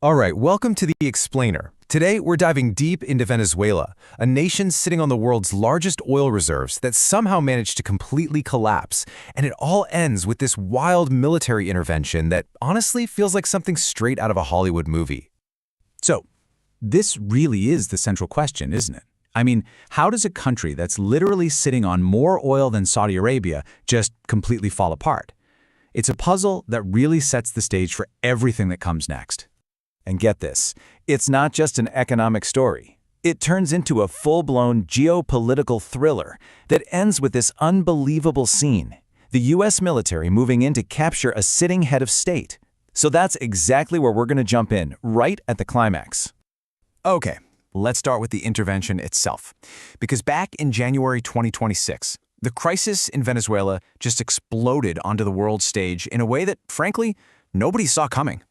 All right, welcome to The Explainer. Today, we're diving deep into Venezuela, a nation sitting on the world's largest oil reserves that somehow managed to completely collapse. And it all ends with this wild military intervention that honestly feels like something straight out of a Hollywood movie. So, this really is the central question, isn't it? I mean, how does a country that's literally sitting on more oil than Saudi Arabia just completely fall apart? It's a puzzle that really sets the stage for everything that comes next. And get this, it's not just an economic story. It turns into a full-blown geopolitical thriller that ends with this unbelievable scene: the U.S. military moving in to capture a sitting head of state. So that's exactly where we're going to jump in, right at the climax. Okay, let's start with the intervention itself. Because back in January 2026, the crisis in Venezuela just exploded onto the world stage in a way that, frankly, nobody saw coming.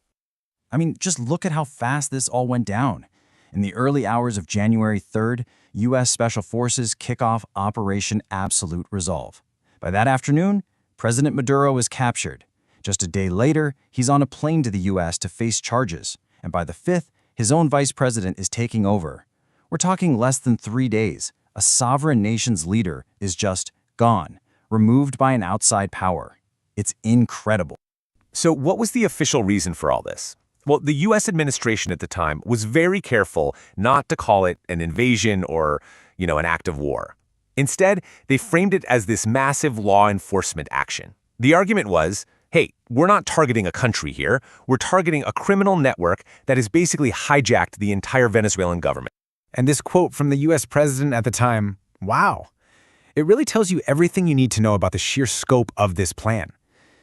I mean, just look at how fast this all went down. In the early hours of January 3rd, U.S. Special Forces kick off Operation Absolute Resolve. By that afternoon, President Maduro is captured. Just a day later, he's on a plane to the U.S. to face charges. And by the 5th, his own vice president is taking over. We're talking less than 3 days. A sovereign nation's leader is just gone, removed by an outside power. It's incredible. So what was the official reason for all this? Well, the U.S. administration at the time was very careful not to call it an invasion or, an act of war. Instead, they framed it as this massive law enforcement action. The argument was, hey, we're not targeting a country here. We're targeting a criminal network that has basically hijacked the entire Venezuelan government. And this quote from the U.S. president at the time, wow. It really tells you everything you need to know about the sheer scope of this plan.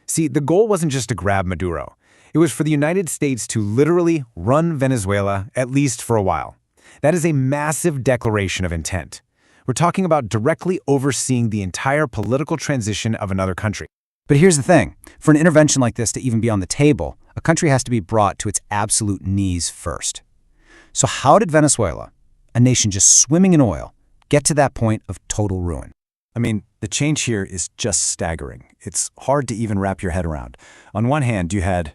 See, the goal wasn't just to grab Maduro. It was for the United States to literally run Venezuela, at least for a while. That is a massive declaration of intent. We're talking about directly overseeing the entire political transition of another country. But here's the thing. For an intervention like this to even be on the table, a country has to be brought to its absolute knees first. So how did Venezuela, a nation just swimming in oil, get to that point of total ruin? I mean, the change here is just staggering. It's hard to even wrap your head around. On one hand, you had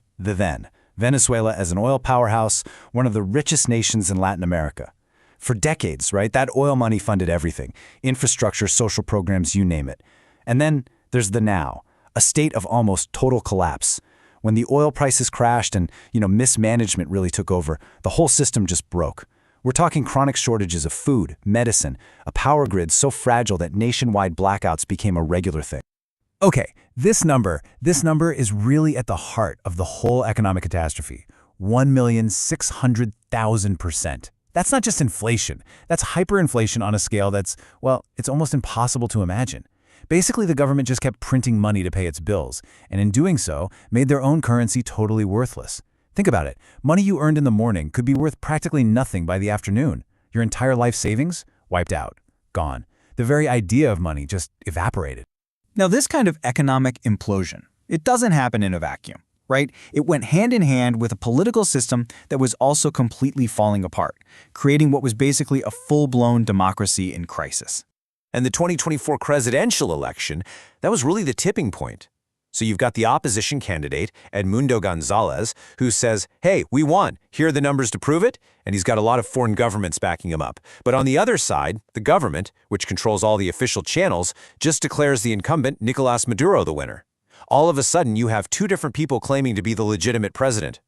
Venezuela as an oil powerhouse, one of the richest nations in Latin America. For decades, right, that oil money funded everything: infrastructure, social programs, you name it. And then there's the now, a state of almost total collapse. When the oil prices crashed and, mismanagement really took over, the whole system just broke. We're talking chronic shortages of food, medicine, a power grid so fragile that nationwide blackouts became a regular thing. Okay, this number is really at the heart of the whole economic catastrophe: 1,600,000%. That's not just inflation. That's hyperinflation on a scale that's, it's almost impossible to imagine. Basically, the government just kept printing money to pay its bills, and in doing so, made their own currency totally worthless. Think about it. Money you earned in the morning could be worth practically nothing by the afternoon. Your entire life savings? Wiped out. Gone. The very idea of money just evaporated. Now, this kind of economic implosion, it doesn't happen in a vacuum, right? It went hand in hand with a political system that was also completely falling apart, creating what was basically a full-blown democracy in crisis. And the 2024 presidential election, that was really the tipping point. So you've got the opposition candidate, Edmundo Gonzalez, who says, hey, we won. Here are the numbers to prove it. And he's got a lot of foreign governments backing him up. But on the other side, the government, which controls all the official channels, just declares the incumbent, Nicolas Maduro, the winner. All of a sudden, you have two different people claiming to be the legitimate president.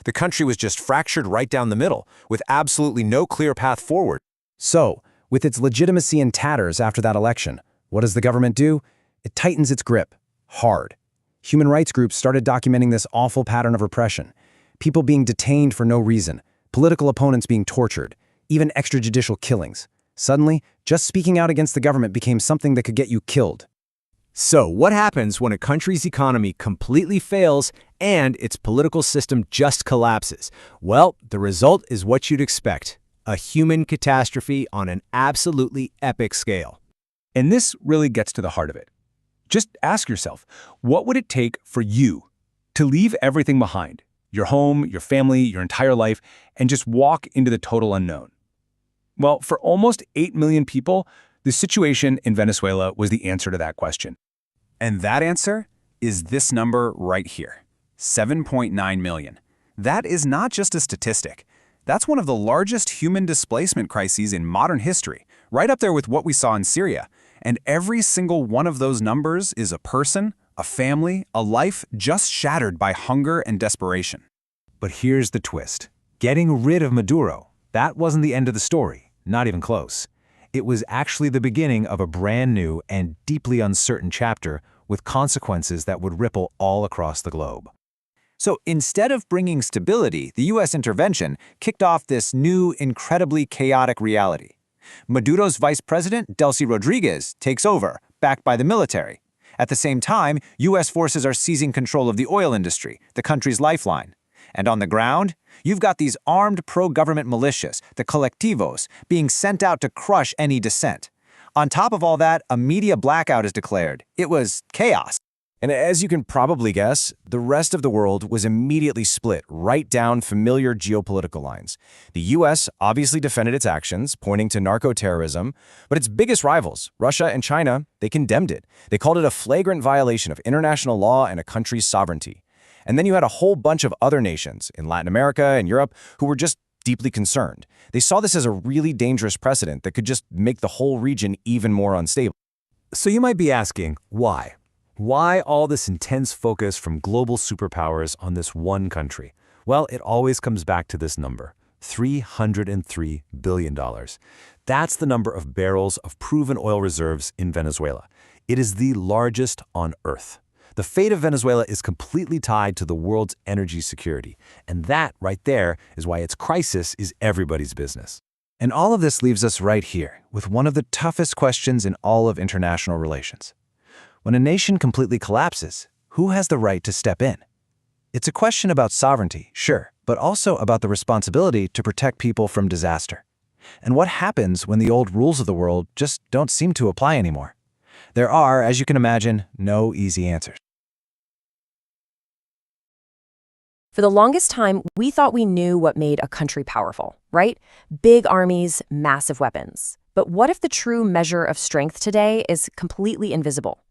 The country was just fractured right down the middle, with absolutely no clear path forward. So, with its legitimacy in tatters after that election, what does the government do? It tightens its grip. Hard. Human rights groups started documenting this awful pattern of repression. People being detained for no reason, political opponents being tortured, even extrajudicial killings. Suddenly, just speaking out against the government became something that could get you killed. So, what happens when a country's economy completely fails and its political system just collapses? Well, the result is what you'd expect: a human catastrophe on an absolutely epic scale. And this really gets to the heart of it. Just ask yourself, what would it take for you to leave everything behind, your home, your family, your entire life, and just walk into the total unknown? Well, for almost 8 million people, the situation in Venezuela was the answer to that question. And that answer is this number right here, 7.9 million. That is not just a statistic. That's one of the largest human displacement crises in modern history, right up there with what we saw in Syria. And every single one of those numbers is a person, a family, a life just shattered by hunger and desperation. But here's the twist. Getting rid of Maduro, that wasn't the end of the story, not even close. It was actually the beginning of a brand new and deeply uncertain chapter with consequences that would ripple all across the globe. So instead of bringing stability, the U.S. intervention kicked off this new, incredibly chaotic reality. Maduro's vice president, Delcy Rodriguez, takes over, backed by the military. At the same time, U.S. forces are seizing control of the oil industry, the country's lifeline. And on the ground, you've got these armed pro-government militias, the colectivos, being sent out to crush any dissent. On top of all that, a media blackout is declared. It was chaos. And as you can probably guess, the rest of the world was immediately split right down familiar geopolitical lines. The U.S. obviously defended its actions, pointing to narco-terrorism, but its biggest rivals, Russia and China, they condemned it. They called it a flagrant violation of international law and a country's sovereignty. And then you had a whole bunch of other nations in Latin America and Europe who were just deeply concerned. They saw this as a really dangerous precedent that could just make the whole region even more unstable. So you might be asking, why? Why all this intense focus from global superpowers on this one country? Well, it always comes back to this number, $303 billion. That's the number of barrels of proven oil reserves in Venezuela. It is the largest on Earth. The fate of Venezuela is completely tied to the world's energy security, and that right there is why its crisis is everybody's business. And all of this leaves us right here with one of the toughest questions in all of international relations. When a nation completely collapses, who has the right to step in? It's a question about sovereignty, sure, but also about the responsibility to protect people from disaster. And what happens when the old rules of the world just don't seem to apply anymore? There are, as you can imagine, no easy answers. For the longest time, we thought we knew what made a country powerful, right? Big armies, massive weapons. But what if the true measure of strength today is completely invisible?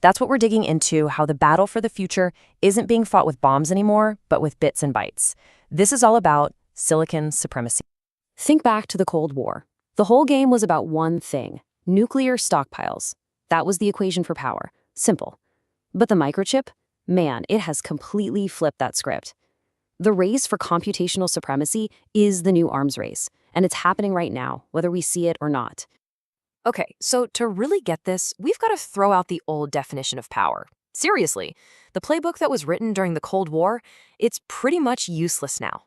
That's what we're digging into, how the battle for the future isn't being fought with bombs anymore, but with bits and bytes. This is all about silicon supremacy. Think back to the Cold War. The whole game was about one thing: nuclear stockpiles. That was the equation for power. Simple. But the microchip? Man, it has completely flipped that script. The race for computational supremacy is the new arms race, and it's happening right now, whether we see it or not. Okay, so to really get this, we've got to throw out the old definition of power. Seriously, the playbook that was written during the Cold War, it's pretty much useless now.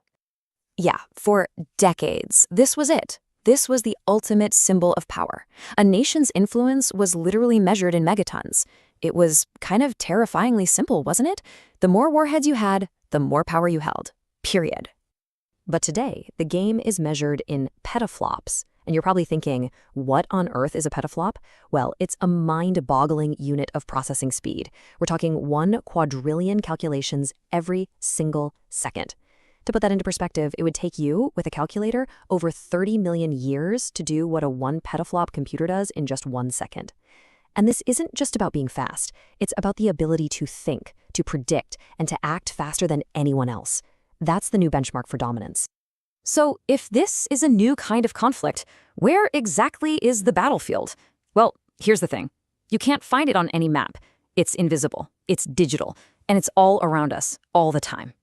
Yeah, for decades, this was it. This was the ultimate symbol of power. A nation's influence was literally measured in megatons. It was kind of terrifyingly simple, wasn't it? The more warheads you had, the more power you held. Period. But today, the game is measured in petaflops. And you're probably thinking, what on earth is a petaflop? Well, it's a mind-boggling unit of processing speed. We're talking 1 quadrillion calculations every single second. To put that into perspective, it would take you, with a calculator, over 30 million years to do what a 1 petaflop computer does in just 1 second. And this isn't just about being fast. It's about the ability to think, to predict, and to act faster than anyone else. That's the new benchmark for dominance. So if this is a new kind of conflict, where exactly is the battlefield? Well, here's the thing. You can't find it on any map. It's invisible, it's digital, and it's all around us, all the time.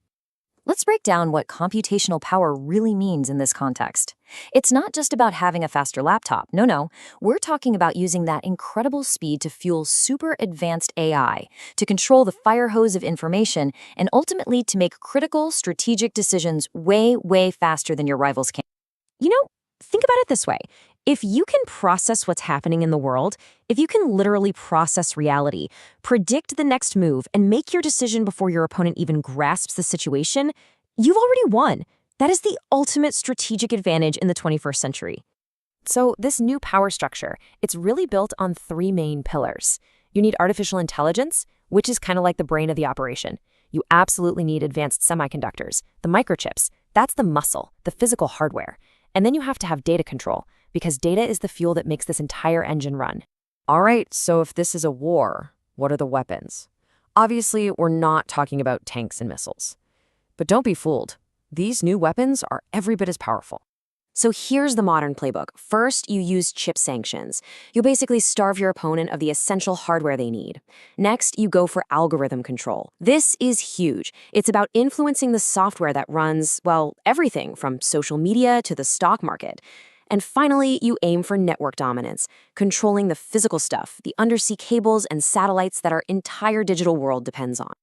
Let's break down what computational power really means in this context. It's not just about having a faster laptop. No. We're talking about using that incredible speed to fuel super advanced AI, to control the fire hose of information, and ultimately to make critical strategic decisions way, way faster than your rivals can. You know, think about it this way. If you can process what's happening in the world, if you can literally process reality, predict the next move, and make your decision before your opponent even grasps the situation, you've already won. That is the ultimate strategic advantage in the 21st century. So this new power structure, it's really built on 3 main pillars. You need artificial intelligence, which is kind of like the brain of the operation. You absolutely need advanced semiconductors, the microchips. That's the muscle, the physical hardware. And then you have to have data control, because data is the fuel that makes this entire engine run. All right, so if this is a war, what are the weapons? Obviously, we're not talking about tanks and missiles. But don't be fooled. These new weapons are every bit as powerful. So here's the modern playbook. First, you use chip sanctions. You basically starve your opponent of the essential hardware they need. Next, you go for algorithm control. This is huge. It's about influencing the software that runs, well, everything from social media to the stock market. And finally, you aim for network dominance, controlling the physical stuff, the undersea cables and satellites that our entire digital world depends on.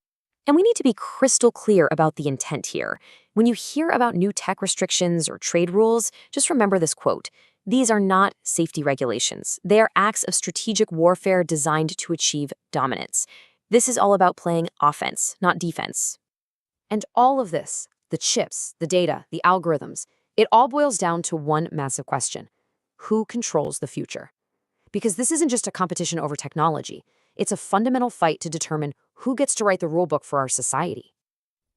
And we need to be crystal clear about the intent here. When you hear about new tech restrictions or trade rules, just remember this quote. These are not safety regulations. They are acts of strategic warfare designed to achieve dominance. This is all about playing offense, not defense. And all of this, the chips, the data, the algorithms, it all boils down to one massive question. Who controls the future? Because this isn't just a competition over technology. It's a fundamental fight to determine who gets to write the rulebook for our society.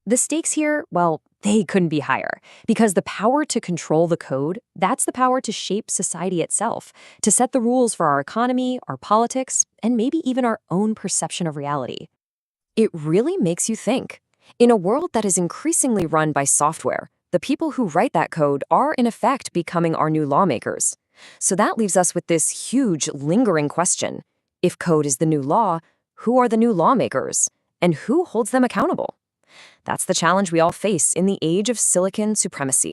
The stakes here, well, they couldn't be higher, because the power to control the code, that's the power to shape society itself, to set the rules for our economy, our politics, and maybe even our own perception of reality. It really makes you think. In a world that is increasingly run by software, the people who write that code are in effect becoming our new lawmakers. So that leaves us with this huge, lingering question. If code is the new law, who are the new lawmakers? And who holds them accountable? That's the challenge we all face in the age of silicon supremacy.